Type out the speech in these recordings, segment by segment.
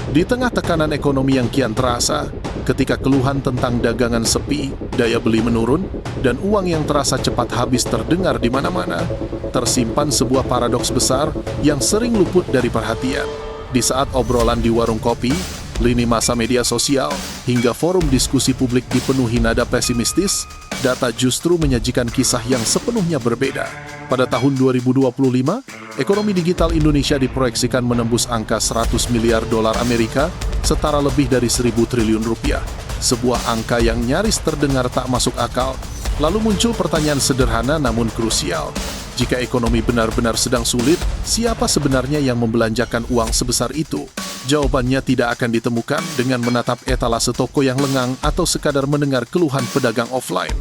Di tengah tekanan ekonomi yang kian terasa, ketika keluhan tentang dagangan sepi, daya beli menurun, dan uang yang terasa cepat habis terdengar di mana-mana, tersimpan sebuah paradoks besar yang sering luput dari perhatian. Di saat obrolan di warung kopi, lini masa media sosial, hingga forum diskusi publik dipenuhi nada pesimistis, data justru menyajikan kisah yang sepenuhnya berbeda. Pada tahun 2025, ekonomi digital Indonesia diproyeksikan menembus angka 100 miliar dolar Amerika, setara lebih dari 1.000 triliun rupiah. Sebuah angka yang nyaris terdengar tak masuk akal. Lalu muncul pertanyaan sederhana namun krusial. Jika ekonomi benar-benar sedang sulit, siapa sebenarnya yang membelanjakan uang sebesar itu? Jawabannya tidak akan ditemukan dengan menatap etalase toko yang lengang atau sekadar mendengar keluhan pedagang offline.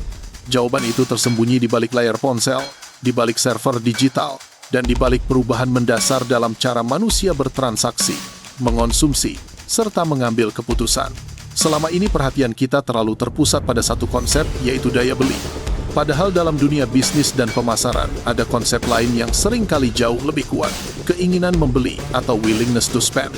Jawaban itu tersembunyi di balik layar ponsel, di balik server digital, dan di balik perubahan mendasar dalam cara manusia bertransaksi, mengonsumsi, serta mengambil keputusan. Selama ini perhatian kita terlalu terpusat pada satu konsep, yaitu daya beli. Padahal dalam dunia bisnis dan pemasaran, ada konsep lain yang seringkali jauh lebih kuat, keinginan membeli atau willingness to spend.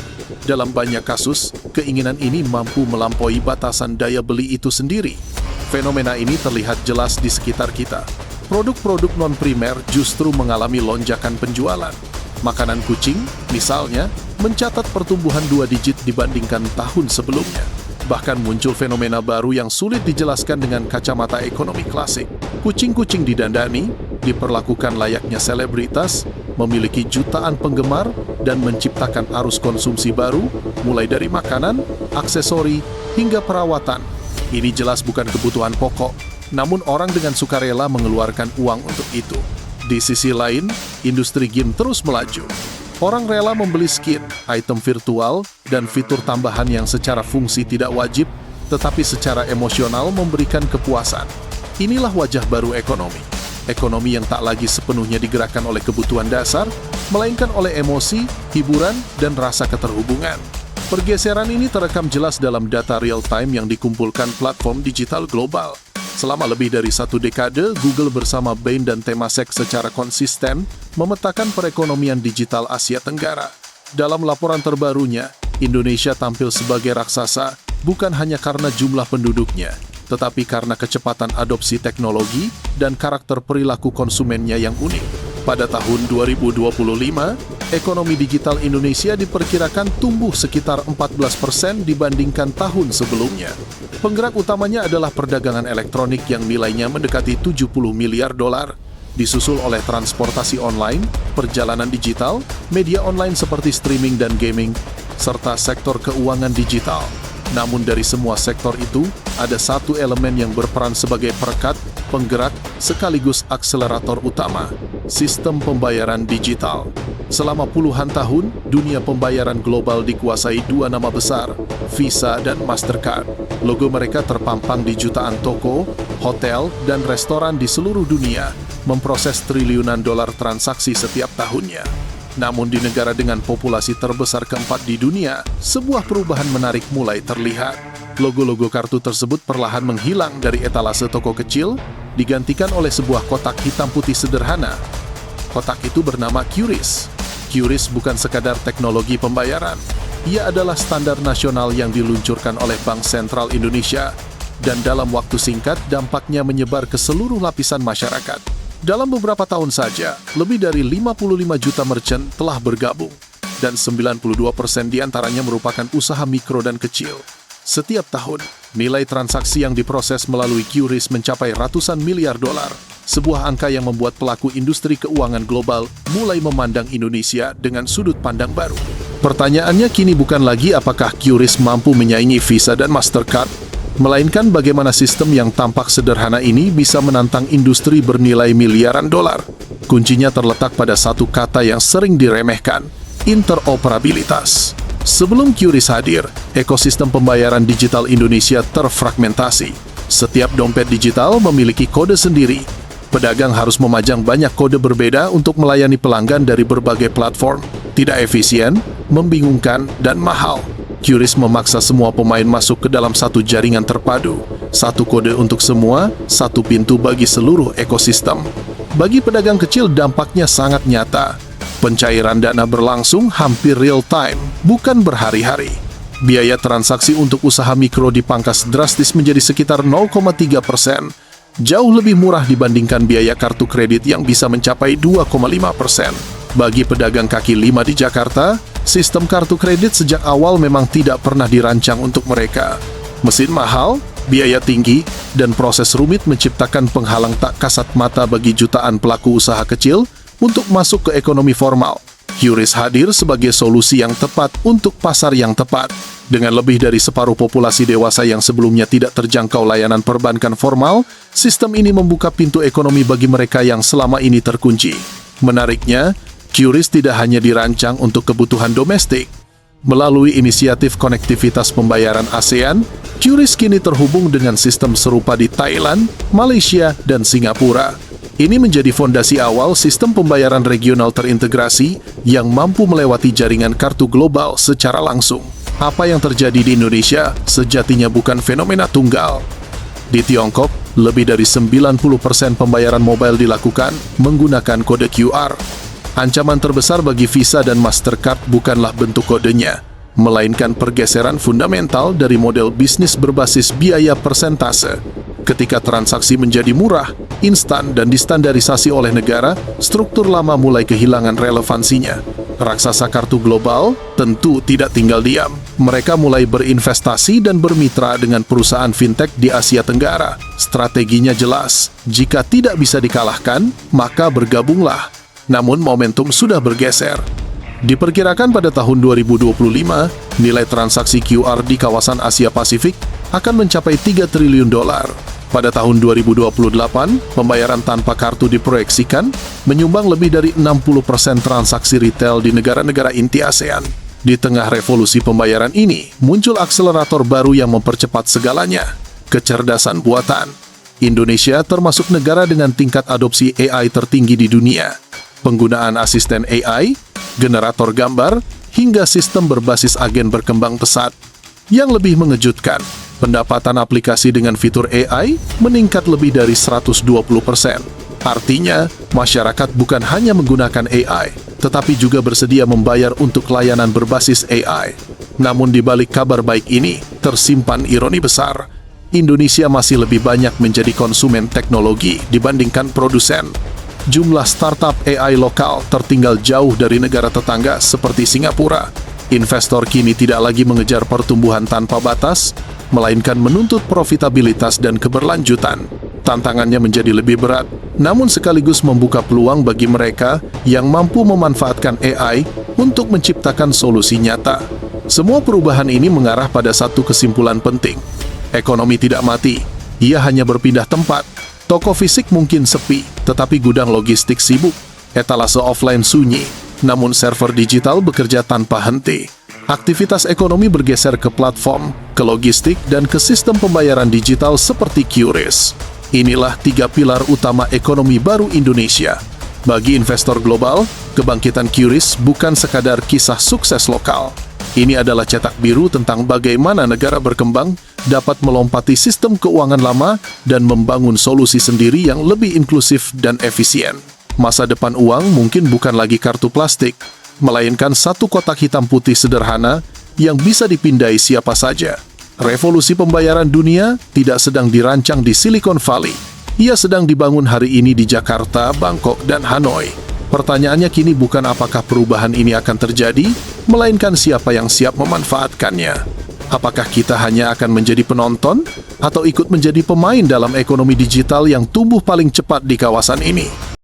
Dalam banyak kasus, keinginan ini mampu melampaui batasan daya beli itu sendiri. Fenomena ini terlihat jelas di sekitar kita. Produk-produk non-primer justru mengalami lonjakan penjualan. Makanan kucing, misalnya, mencatat pertumbuhan 2 digit dibandingkan tahun sebelumnya. Bahkan muncul fenomena baru yang sulit dijelaskan dengan kacamata ekonomi klasik. Kucing-kucing didandani, diperlakukan layaknya selebritas, memiliki jutaan penggemar, dan menciptakan arus konsumsi baru, mulai dari makanan, aksesori, hingga perawatan. Ini jelas bukan kebutuhan pokok, namun orang dengan sukarela mengeluarkan uang untuk itu. Di sisi lain, industri game terus melaju. Orang rela membeli skin, item virtual, dan fitur tambahan yang secara fungsi tidak wajib, tetapi secara emosional memberikan kepuasan. Inilah wajah baru ekonomi. Ekonomi yang tak lagi sepenuhnya digerakkan oleh kebutuhan dasar, melainkan oleh emosi, hiburan, dan rasa keterhubungan. Pergeseran ini terekam jelas dalam data real-time yang dikumpulkan platform digital global. Selama lebih dari 1 dekade, Google bersama Bain dan Temasek secara konsisten memetakan perekonomian digital Asia Tenggara. Dalam laporan terbarunya, Indonesia tampil sebagai raksasa bukan hanya karena jumlah penduduknya, tetapi karena kecepatan adopsi teknologi dan karakter perilaku konsumennya yang unik. Pada tahun 2025, ekonomi digital Indonesia diperkirakan tumbuh sekitar 14% dibandingkan tahun sebelumnya. Penggerak utamanya adalah perdagangan elektronik yang nilainya mendekati 70 miliar dolar, disusul oleh transportasi online, perjalanan digital, media online seperti streaming dan gaming, serta sektor keuangan digital. Namun dari semua sektor itu, ada satu elemen yang berperan sebagai perekat, penggerak, sekaligus akselerator utama, sistem pembayaran digital. Selama puluhan tahun, dunia pembayaran global dikuasai 2 nama besar, Visa dan Mastercard. Logo mereka terpampang di jutaan toko, hotel, dan restoran di seluruh dunia, memproses triliunan dolar transaksi setiap tahunnya. Namun di negara dengan populasi terbesar keempat di dunia, sebuah perubahan menarik mulai terlihat. Logo-logo kartu tersebut perlahan menghilang dari etalase toko kecil, digantikan oleh sebuah kotak hitam putih sederhana. Kotak itu bernama QRIS. QRIS bukan sekadar teknologi pembayaran. Ia adalah standar nasional yang diluncurkan oleh Bank Sentral Indonesia, dan dalam waktu singkat dampaknya menyebar ke seluruh lapisan masyarakat. Dalam beberapa tahun saja, lebih dari 55 juta merchant telah bergabung, dan 92% diantaranya merupakan usaha mikro dan kecil. Setiap tahun, nilai transaksi yang diproses melalui QRIS mencapai ratusan miliar dolar, sebuah angka yang membuat pelaku industri keuangan global mulai memandang Indonesia dengan sudut pandang baru. Pertanyaannya kini bukan lagi apakah QRIS mampu menyaingi Visa dan Mastercard, melainkan bagaimana sistem yang tampak sederhana ini bisa menantang industri bernilai miliaran dolar. Kuncinya terletak pada satu kata yang sering diremehkan, interoperabilitas. Sebelum QRIS hadir, ekosistem pembayaran digital Indonesia terfragmentasi. Setiap dompet digital memiliki kode sendiri. Pedagang harus memajang banyak kode berbeda untuk melayani pelanggan dari berbagai platform. Tidak efisien, membingungkan, dan mahal. QRIS memaksa semua pemain masuk ke dalam satu jaringan terpadu. Satu kode untuk semua, satu pintu bagi seluruh ekosistem. Bagi pedagang kecil dampaknya sangat nyata. Pencairan dana berlangsung hampir real time, bukan berhari-hari. Biaya transaksi untuk usaha mikro dipangkas drastis menjadi sekitar 0,3%, jauh lebih murah dibandingkan biaya kartu kredit yang bisa mencapai 2,5%. Bagi pedagang kaki lima di Jakarta, sistem kartu kredit sejak awal memang tidak pernah dirancang untuk mereka. Mesin mahal, biaya tinggi, dan proses rumit menciptakan penghalang tak kasat mata bagi jutaan pelaku usaha kecil untuk masuk ke ekonomi formal. QRIS hadir sebagai solusi yang tepat untuk pasar yang tepat. Dengan lebih dari separuh populasi dewasa yang sebelumnya tidak terjangkau layanan perbankan formal, sistem ini membuka pintu ekonomi bagi mereka yang selama ini terkunci. Menariknya, QRIS tidak hanya dirancang untuk kebutuhan domestik. Melalui inisiatif konektivitas pembayaran ASEAN, QRIS kini terhubung dengan sistem serupa di Thailand, Malaysia, dan Singapura. Ini menjadi fondasi awal sistem pembayaran regional terintegrasi yang mampu melewati jaringan kartu global secara langsung. Apa yang terjadi di Indonesia sejatinya bukan fenomena tunggal. Di Tiongkok, lebih dari 90% pembayaran mobile dilakukan menggunakan kode QR. Ancaman terbesar bagi Visa dan Mastercard bukanlah bentuk kodenya, melainkan pergeseran fundamental dari model bisnis berbasis biaya persentase. Ketika transaksi menjadi murah, instan, dan distandarisasi oleh negara, struktur lama mulai kehilangan relevansinya. Raksasa kartu global tentu tidak tinggal diam. Mereka mulai berinvestasi dan bermitra dengan perusahaan fintech di Asia Tenggara. Strateginya jelas, jika tidak bisa dikalahkan, maka bergabunglah. Namun momentum sudah bergeser. Diperkirakan pada tahun 2025, nilai transaksi QR di kawasan Asia Pasifik akan mencapai 3 triliun dolar. Pada tahun 2028, pembayaran tanpa kartu diproyeksikan menyumbang lebih dari 60% transaksi retail di negara-negara inti ASEAN. Di tengah revolusi pembayaran ini, muncul akselerator baru yang mempercepat segalanya, kecerdasan buatan. Indonesia termasuk negara dengan tingkat adopsi AI tertinggi di dunia. Penggunaan asisten AI, generator gambar, hingga sistem berbasis agen berkembang pesat. Yang lebih mengejutkan, pendapatan aplikasi dengan fitur AI meningkat lebih dari 120%. Artinya, masyarakat bukan hanya menggunakan AI, tetapi juga bersedia membayar untuk layanan berbasis AI. Namun di balik kabar baik ini, tersimpan ironi besar. Indonesia masih lebih banyak menjadi konsumen teknologi dibandingkan produsen. Jumlah startup AI lokal tertinggal jauh dari negara tetangga seperti Singapura. Investor kini tidak lagi mengejar pertumbuhan tanpa batas, melainkan menuntut profitabilitas dan keberlanjutan. Tantangannya menjadi lebih berat, namun sekaligus membuka peluang bagi mereka yang mampu memanfaatkan AI untuk menciptakan solusi nyata. Semua perubahan ini mengarah pada satu kesimpulan penting. Ekonomi tidak mati, ia hanya berpindah tempat. Toko fisik mungkin sepi, tetapi gudang logistik sibuk. Etalase offline sunyi, namun server digital bekerja tanpa henti. Aktivitas ekonomi bergeser ke platform, ke logistik, dan ke sistem pembayaran digital seperti QRIS. Inilah 3 pilar utama ekonomi baru Indonesia. Bagi investor global, kebangkitan QRIS bukan sekadar kisah sukses lokal. Ini adalah cetak biru tentang bagaimana negara berkembang dapat melompati sistem keuangan lama dan membangun solusi sendiri yang lebih inklusif dan efisien. Masa depan uang mungkin bukan lagi kartu plastik, melainkan satu kotak hitam putih sederhana yang bisa dipindai siapa saja. Revolusi pembayaran dunia tidak sedang dirancang di Silicon Valley. Ia sedang dibangun hari ini di Jakarta, Bangkok, dan Hanoi. Pertanyaannya kini bukan apakah perubahan ini akan terjadi, melainkan siapa yang siap memanfaatkannya. Apakah kita hanya akan menjadi penonton, atau ikut menjadi pemain dalam ekonomi digital yang tumbuh paling cepat di kawasan ini?